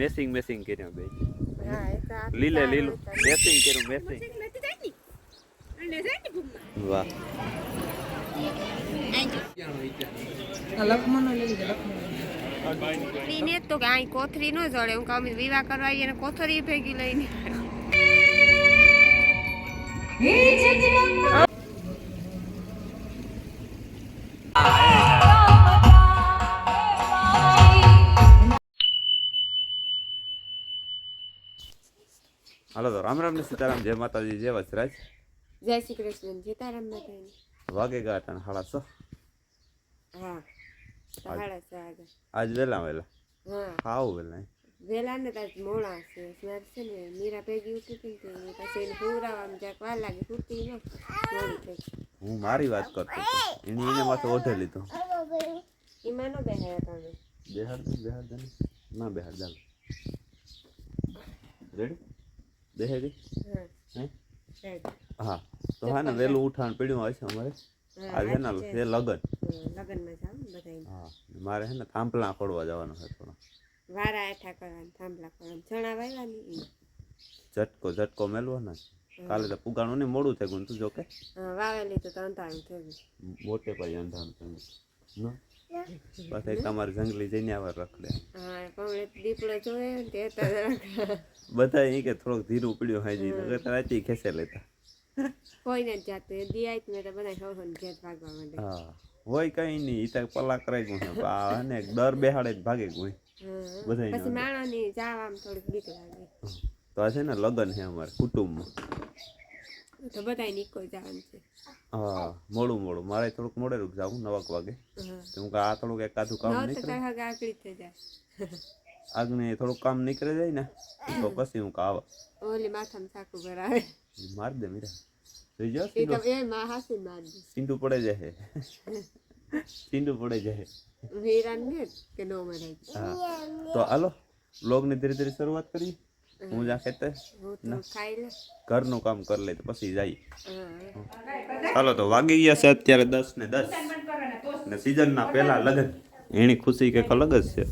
Messing messing કર્યું બે હા એ તો લીલે લીલું મેસિંગ કર્યું મેસિંગ વાહ ને તો કે આ કોથરી નો જડે હું કામ વિવાહ કરવા આવીએ ને કોથરી ભેગી લઈને હાલો તો રામ રામ ને સીતારામ જય માતાજી જય વજરાજ જય શ્રી કૃષ્ણ સીતારામ માતા વાગે ગાટણ 6:30 હા સાડા સાડા આજ વેલા વેલા હા હાવ વેલા વેલા ને તાજ મોડા છે સ્નાર છે ને મીરા ભેગી ઉઠી હતી કે પછી એને હુરાવામાં જ્યાં વાર લાગે ફૂટી ન મોડી થઈ હું મારી વાત કરતો એને માથે ઓઢે લીધો એમાં નો બેહાયા તમે બેહાડ ના બેહાડ ચાલ રેડી બેહે ગઈ હા તો હા ને વેલું ઉઠાણ પીડ્યું હોય છે અમારે આજે ને છે લગન લગનમાં જાવ બધાય હા મારે છે ને થાંભલા ખોડવા જવાનું છે થોડો વારા એઠા કરવાના થાંભલા કરવાના ચણા વાવવાની ઝટકો મેલવાનો કાલે તો પુગાણું ને મોડું થઈ ગયું તું જો કે વાવેલી તો અંધારું થઈ ગયું મોટે પાઈ અંધારું થઈ ગયું પછી તમારે જંગલી જઈને આવા રખડે હા પણ દીપડો જોયે તે તો બધા એ કે થોડોક ધીરું પડ્યું હાજી નગર રાતી ખેસે લેતા કોઈને જ જાતું એ દિયાત મેં તો બધા હો ઘેર ભાગવા માંડે હા હોય કઈ નહીં ઈ તો પલા કરાઈ ગયું છે આ ને દર બેહાડે જ ભાગે ગયું બધા પછી માણસની જાવામાં થોડીક બીક લાગે તો આ છે ને લગન છે અમારે કુટુંબમાં તો બધાય નીકો જવાનું છે હા મોડું મારે થોડુંક મોડે રૂક જાવું 9 વાગે હું આ થોડુંક એકાદું કામ નીકળે આગળ થઈ જાય આગને થોડુંક કામ નીકળે જાય ને તો પછી હું આવા ઓલી માથામાં સાકુ ભરાવે માર દે મીરા જોઈ જો એ તો એ માં હાસી માર દે સીંડું પડે જાય વીરાન ને કે નો મરાય હા તો હાલો વ્લોગ ની ધીરે ધીરે શરૂઆત કરીએ હું જા ખેતે ખાઈ લે ઘરનું કામ કરી લે તો પછી જાય ચાલો તો વાગી ગયા છે અત્યારે 10 ને 10 ને સીઝન ના પહેલા લગન એની ખુશી કંઈક અલગ જ છે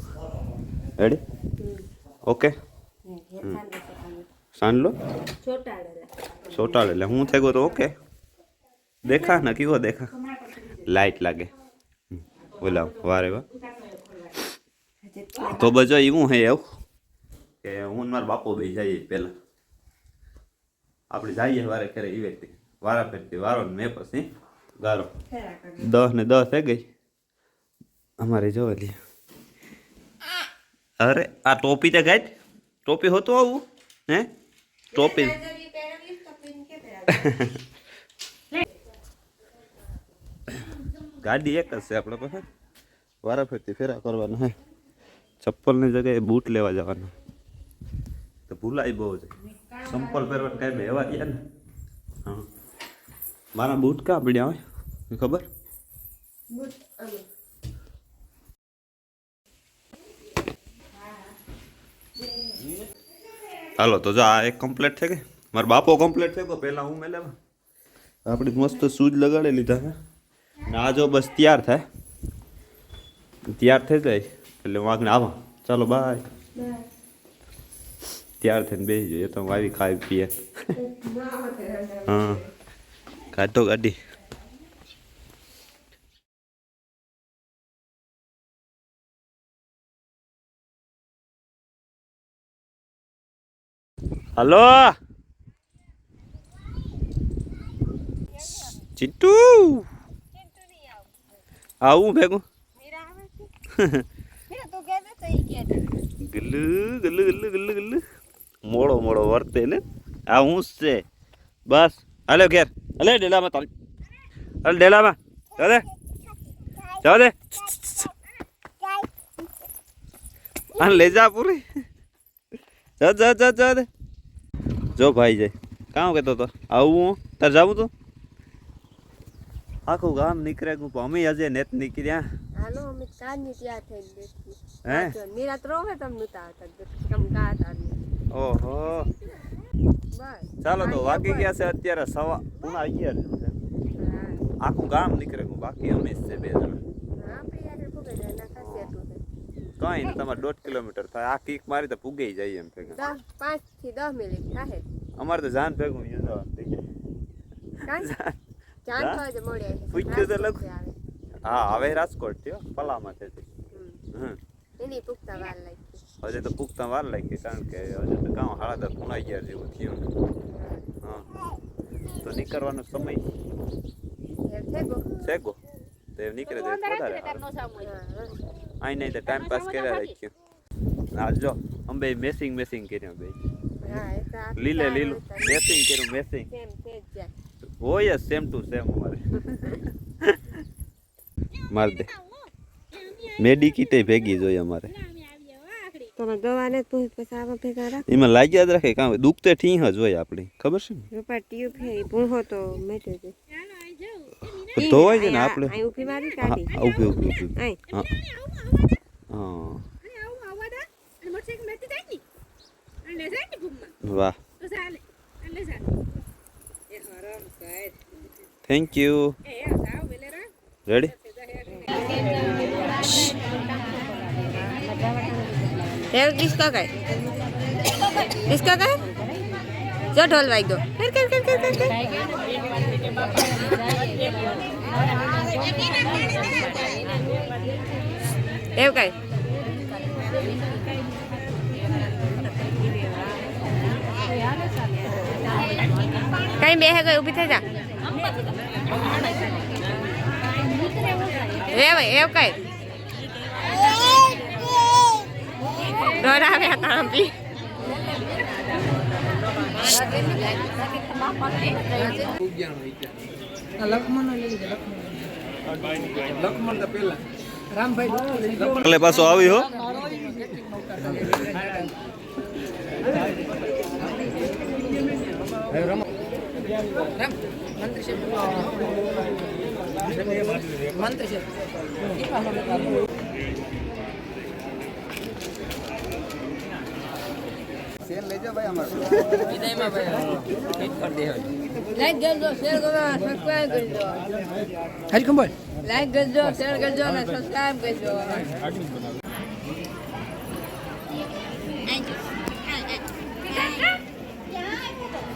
રેડી ઓકે સાંડલો છોટાડે એટલે હું થઈ ગયો તો ઓકે દેખા ને કેવો દેખા લાઈટ લાગે બોલા વારે વાહ તો બજો એવું હે એવું કે હું મારા બાપો ભાઈ જઈએ પહેલા આપણે જઈએ વારે ખેરે એ વ્યક્તિ વારા ફેરતી વારો ને મેં પછી ગારો 10 ને 10 થઈ ગઈ અમારે જોવેલી અરે આ ટોપી તો ગાય ટોપી હોતું આવું હે ટોપી ગાડી એક જ છે આપણે પાસે વારા ફેરતી ફેરા કરવાના હે ચપ્પલની જગ્યાએ બૂટ લેવા જવાના તો ભૂલાય બહુ છે ચંપલ પહેરવા કાંઈ એવા ગયા ને હા મારા બૂટ ક્યાં પડ્યા હોય ખબર હાલો તો જો આ એક કમ્પ્લીટ થઈ ગઈ મારા બાપો કમ્પ્લીટ થઈ ગયો પહેલાં હું મેં લેવા આપણી મસ્ત શૂઝ લગાડી લીધા છે ને આ જો બસ તૈયાર થાય તૈયાર થઈ જાય એટલે વાંકને આવા ચાલો બાય તૈયાર થઈને બેસી જોઈએ તો આવી ખાઈ પીએ હા કાઢો ગાડી હલો ચિટ્ટુ આવું ભેગું ગલ્લુ ગલ્લુ ગલ્લુ ગલ્લુ ગલ્લુ મોડો વર્તે ને આ હું જ છે બસ હાલો ઘેર હલે ડેલામાં તાલ હાલ ડેલામાં જાવ દે હા લઈ જા પૂરી જા દે જો ભાઈ જાય કામ કહેતો તો આવું તાર જાવું તો આખું ગામ નીકળે ગયું અમે હજે નેત નીકળ્યા હાલો અમે કાની ત્યાં થઈ બેઠી હે નિરાત રોવે તમ નતા તમ ગાતા ઓહો બસ ચાલો તો વાગી ગયા છે અત્યારે 11:30 આખું ગામ નીકળે ગયું બાકી અમે જ છે બે જણા આપણે યાર ખૂબ જ ના ખાસે તો કાંઈ નહીં, તમારે 1.5 કિલોમીટર થાય. આ કિક મારી તો પૂગી જાય એમ ભેગા. 5 થી 10 મિનિટ થાય. અમારે તો જાન ભેગું જવાનું થઈ જાય. ચાંદ તો જ મળે. પૂછ્યું તો લખ. હા હવે રાજકોટ થયો પલામાં છે. એની પુખ્તા વાર લાગી. હજે તો પુખ્તા વાર લાગી કારણ કે હજે તો કામ 11:30 જેવું થયું. હા તો નીકળવાનો સમય છે ગો તો એમ નીકળે તો વધારે આઈ નહીં તો ટાઈમ પાસ કર્યા રાખ્યો. હા જો અમે મેસિંગ કર્યા બે. લીલે લીલું મેસિંગ કર્યું મેસિંગ હોય સેમ ટુ સેમ અમારે. માર દે મેડી કીટે ભેગી જોઈએ અમારે. તમે દવા ને પછી આવા ભેગા રાખ. એમાં લાગ્યા જ રાખે કામ દુખતે ઠીહ જ હોય આપણી ખબર છે ને. રૂપા ટ્યુબ હે ભૂહો તો મેટે છે. તો હોય છે ને આપણે આ ઊભી મારી કાઢી. ઊભી આય હા વાહ થેન્ક યુ રેડી. देव किसका गए किसका गए जो ढोल वाई दो कर कर कर कर कर देव गए कहीं बेह गए ऊभी थे जा एव कहे डोरा में काम भी એટલે પાછો આવી હો सेल ले जा भाई हमारे इधर में भाई हिट कर दे लाइक कर दो शेयर करो सब्सक्राइब कर दो हरी कंबल लाइक कर दो शेयर कर दो और सब्सक्राइब कर दो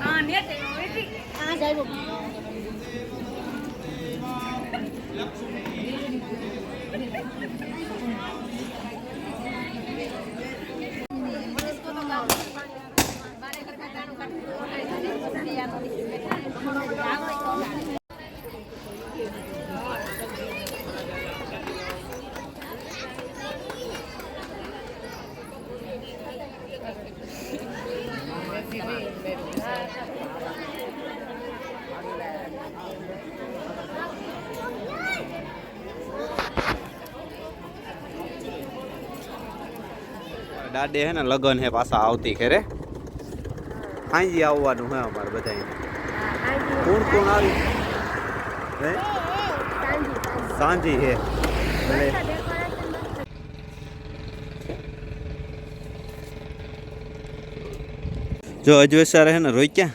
हां नेट आ जाइबो દાડે હે ને લગન હે પાછા આવતી ખેરે હાંજી આવવાનું હે અમારે બધાને. કોણ કોણ આવી હે સાંજી હે એટલે જો અજવેસાર હે ને રોક્યા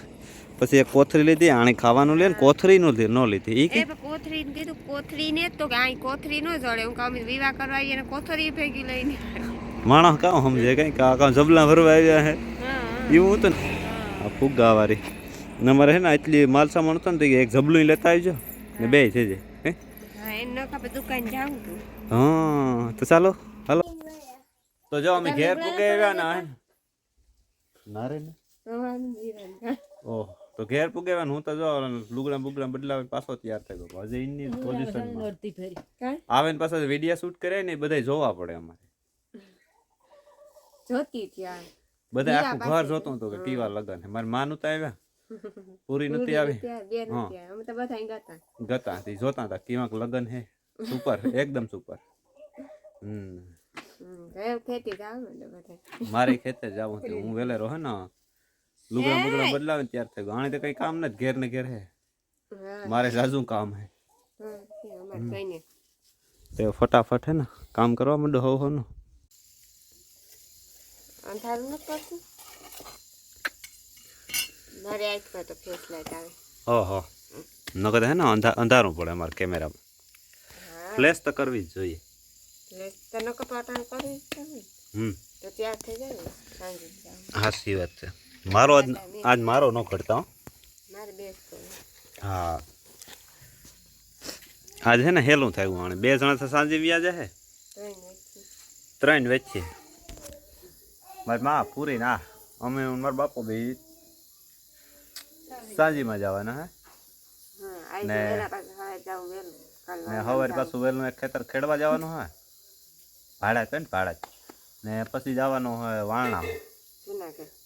પછી એક કોથરી લીધી આણે ખાવાનું લે ને કોથરી નો ન લીધી ઈ કે કોથરી ને કીધું કોથરી ને તો કે આ કોથરી નો જડે હું કામ વિવાહ કરવા આવીએ ને કોથરી ભેગી લઈને માણસ કાં સમજે કઈ કાં જબલા ભરવા આવ્યા હે એવું તો આ ફુગ્ગા વાળી ને અમારે હે ને એટલી માલ સામાન હતો ને તો એક જબલું લેતા આવજો ને બે છે જે હે હા એમ ન કાપે દુકાન જાઉં તું હા તો ચાલો હાલો તો જો અમે ઘેર પૂગે આવ્યા ને નારે ને ઓહ તો ઘેર પૂગે આવ્યા ને હું તો જો લુગડા બુગડા બદલાવે પાછો તૈયાર થઈ ગયો હજી ઇનની પોઝિશનમાં આવે ને પાછા વિડિયો શૂટ કરે ને બધા જોવા પડે અમારે જોતી ત્યાં બધા આખું ઘર જોતું હતું કે ટીવા લગન છે મારી માં નતા આવ્યા પૂરી નથી આવી અમે તો બધા ગતા હતી જોતા હતા કેવાક લગન હે સુપર એકદમ સુપર ખેતી જાવ ને બધા મારે ખેતે જાવું હતું હું વેલેરો હે ને લુગડા બુગડા બદલાવે ને ત્યાર થઈ ગયું આને તો કઈ કામ નથી ઘેર ને ઘેર હે મારે જાજુ કામ હે તે ફટાફટ હે ને કામ કરવા માંડો હો નું અંધારું નથી પડતું મારે આંખમાં તો ફ્લેશ લાઈટ આવે ઓહો નકર હે ને અંધારું પડે અમારા કેમેરામાં ફ્લેશ તો કરવી જ જોઈએ એટલે તને કપાટાણ કરી છે ને તો ત્યાં થઈ જાય ને સાંજે જાવ. હાસી વાત છે. મારો આજ મારો ન કરતા હો. મારે બેસતો હા આજ હે ને હેલું થયું આણે 2 જણા તો સાંજે વ્યા જાય ટ્રેન વચ્ચે 3 વચ્ચે મારી માં પૂરી ના અમે મારા બાપો બે સાંજીમાં જવાના હે હા આઈ ને વેલા પાછું હવે જાવ વેલું કાલ ને સવારે પાછું વહેલું એક ખેતર ખેડવા જવાનું હોય ભાડા કઈ ને ભાડા ને પછી જવાનું હોય વાણા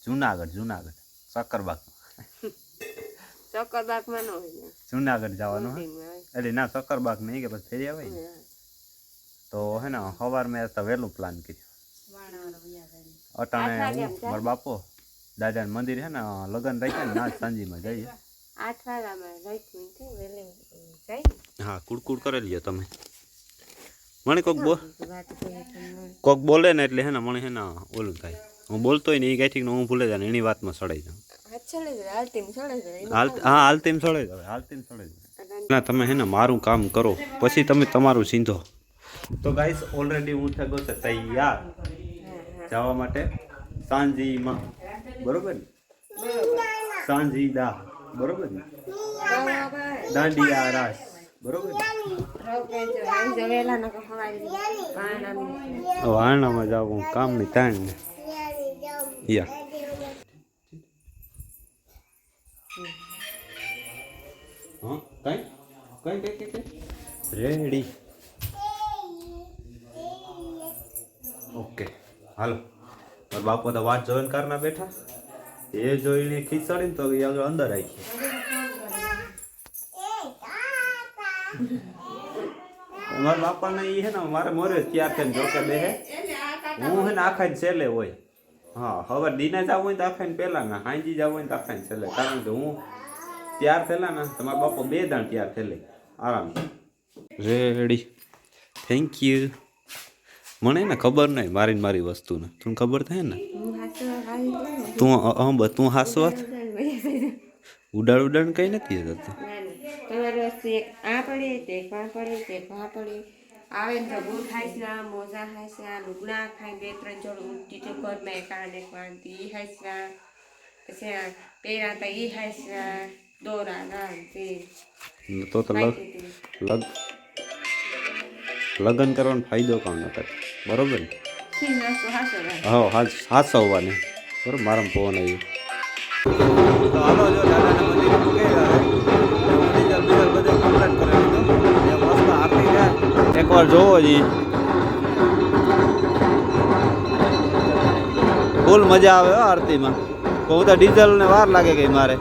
જુનાગઢ જુનાગઢ સક્કરબાગ ચોક્કરબાગમાં ન હોય ને જુનાગઢ જવાનું હોય ઊંટીમાં હોય. એટલે ના સક્કરબાગ નહીં કે પછી ફેરી આવે ને તો હે ને સવાર મેં તો વહેલું પ્લાન કર્યું અટાણે હું મારા બાપો દાદાનું મંદિર હે ને લગ્ન રાખ્યા ને ના સાંજીમાં જઈએ 8 વાગ્યામાં રાખ્યું છે વેલે જાય ને હા કુડકુડ કરી લ્યો તમે મને તો વાત કરીએ તમને કોક બોલે ને એટલે હે ને મને હે ને ઓલું થાય હું બોલતોય ને એ ગાંઠી હું ભૂલે જાય ને એની વાતમાં સડાઈ જાઉં હાથ ચડે જાય હાલતી ચડે જાય હા હાલતીમ સડાઈ જાવ ના તમે હે ને મારું કામ કરો પછી તમે તમારું સીંધો તો ગાઈસ ઓલરેડી હું થઈ ગયો છે તૈયાર જવા માટે સાંજીમાં બરોબર ને સાંજી દા બરોબર ને દાંડિયા રાસ બરોબર ને વારણામાં જાવ કામની તાણ ને યા હા કઈ રેડી ઓકે હાલો મારા બાપો તો વાત જોઈને કારના બેઠા એ જોઈને ખીચાડીને તો એ આગળ અંદર આવી મારા બાપાને એ હે ને મારે મોરે ત્યાર થઈને જોકે બે હે હું હે ને આખા છેલ્લે હોય હા હવે દીના જવું હોય તો આખા પહેલા ના હાંજી જવું હોય તો આખા છેલ્લે કારણ કે હું ત્યાર થયેલા ને તમારા બાપો 2 દાણ ત્યાર થયેલે આરામ રેડી થેન્ક યુ મને ને ખબર નહીં મારી વસ્તુને તું ખબર થાય ને તું હાસવા ઉડાડ કઈ નથી થતું તમારી વસ્તુ એક આ પડી તે પા પડી તે પા પડી આવે ને તો બૂટ ખાઈશ ના મોજા ખાઈશ ના લુગડા ખાઈ 2-3 જોડ ઉઠી તો ઘર મેં કાને કાંતી ખાઈશ ના પછી પેરા તો ઈ ખાઈશ ના દોરા ના તે તો લગન કરવાનો ફાયદો કામ ન થાય બરોબર ને હા હાસવાની બરોબર મારા ફોન આવ્યો તો હાલો જો દાદાના મંદિરે મૂકી બધે કમ્પ્લેટ કરી લીધું મસ્ત આરતી જાય એકવાર જોવો જી ફૂલ મજા આવે હો આરતીમાં હું તો ડીઝલ ને વાર લાગે ગઈ મારે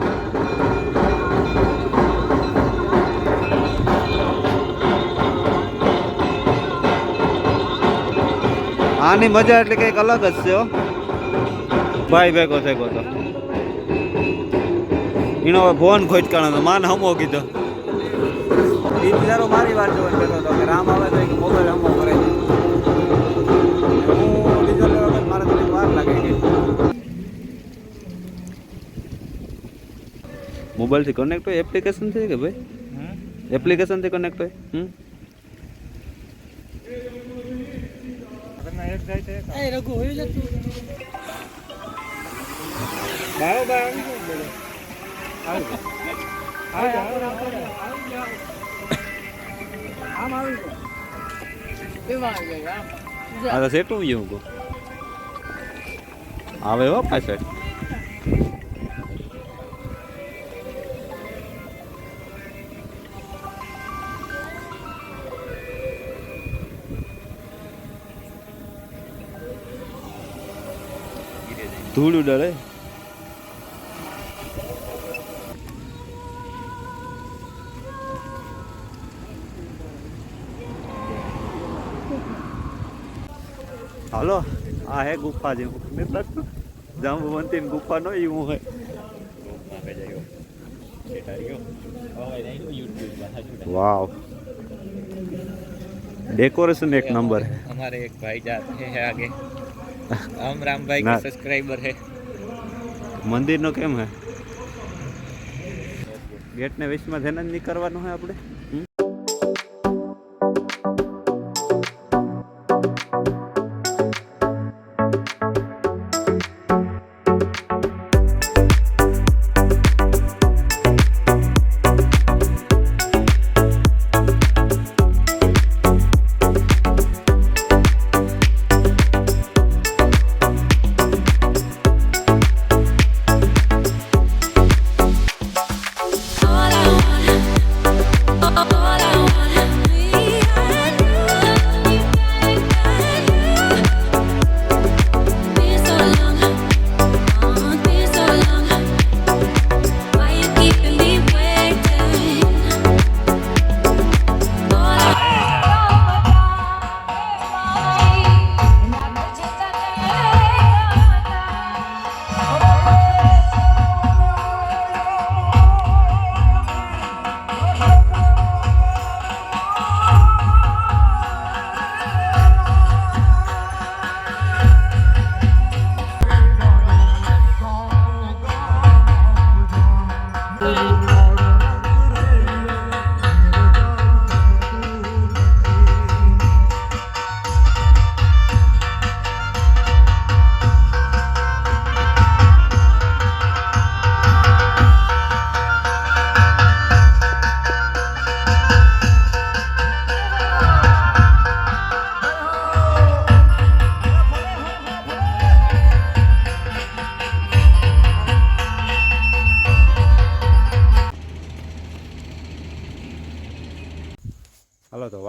આની મજા એટલે કંઈક અલગ જ છે હો ભાઈ ભેગો થયો તો એનો ફોન ખોચકાણો માન હમો કીધો એ બિચારો મારી વાત જોઈને બેઠો હતો કે રામ આવે તો એક મોબાઈલ હમો કરે હું ડીઝલ લેવા વખત મારે થોડીક વાર લાગે ગઈ મોબાઈલથી કનેક્ટ હોય એપ્લિકેશન થી કે ભાઈ એપ્લિકેશનથી કનેક્ટ હોય રઘુ હોય જતું બારો બાર આમ આવી હા તો સેટું હું કહું આવે હો પાછળ ધૂળ ઉડાડે હાલો આ હે ગુફા જેવું જાંબુવંતી ગુફા નો એવું હોય वाव डेकोरेशन एक नंबर है। हमारे एक भाई जाते हैं आगे, हम राम भाई के सब्सक्राइबर है। मंदिर नो केम है गेट ने वेस्ट में ध्यान नहीं करवानो है आपने।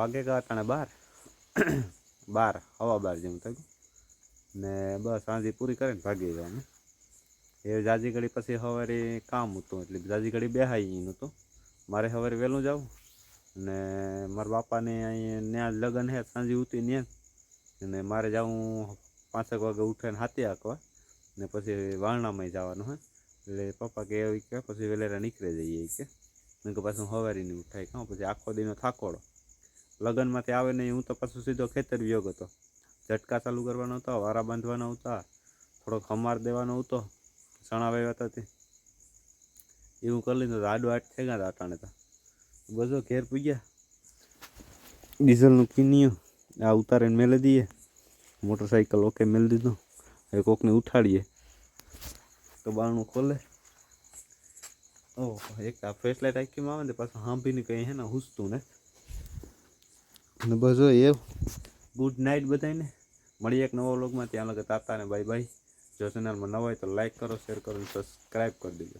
વાગે ગયા અટાણે 12 હવા 12 જેવું થયું ને બસ સાંજે પૂરી કરીને ભાગી ગયા અમે એ જાજી ઘડી પછી સવારે કામ હતું એટલે જાજી ઘડી બેહાઈ નહોતું મારે સવારે વહેલું જવું ને મારા બાપાને અહીં ત્યાં લગ્ન હે સાંજે ઉતી ત્યાં અને મારે જવું 5 વાગે ઉઠીને હાથી હાંકવા ને પછી વારણામાં જવાનું હે એટલે પપ્પા કે એવું કે પછી વહેલેરા નીકળી જઈએ કે મેં કે પાછું સવારે નહીં ઉઠાય કાં પછી આખો દીનો થાકોડો લગ્નમાંથી આવે નહીં હું તો પાછું સીધો ખેતર વ્યો હતો ઝટકા ચાલુ કરવાનો હતો વારા બાંધવાના હતા થોડોક હમાર દેવાનો હતો ચણા વાવ્યા હતા તે એવું કરી લીધું આડો આઠ થઈ ગયા હતા અટાણે તો બધો ઘેર પૂગ્યા ડીઝલનું કિનિયું આ ઉતારીને મેલે દઈએ મોટરસાઇકલ ઓકે મેળ દીધું હવે કોકને ઉઠાડીએ તો બારણું ખોલે ઓહ એક આ ફ્લેશ લાઇટ આખીમાં આવે ને પાછું સાંભળીને કંઈ હે ને હુસતું ને અને બસ એ ગુડ નાઇટ બધાને મળીએ એક નવા વ્લોગમાં ત્યાં લગે તાતા ને બાય બાય જો ચેનલમાં નવા હોય તો લાઈક કરો શેર કરો અને સબસ્ક્રાઈબ કરી દેજો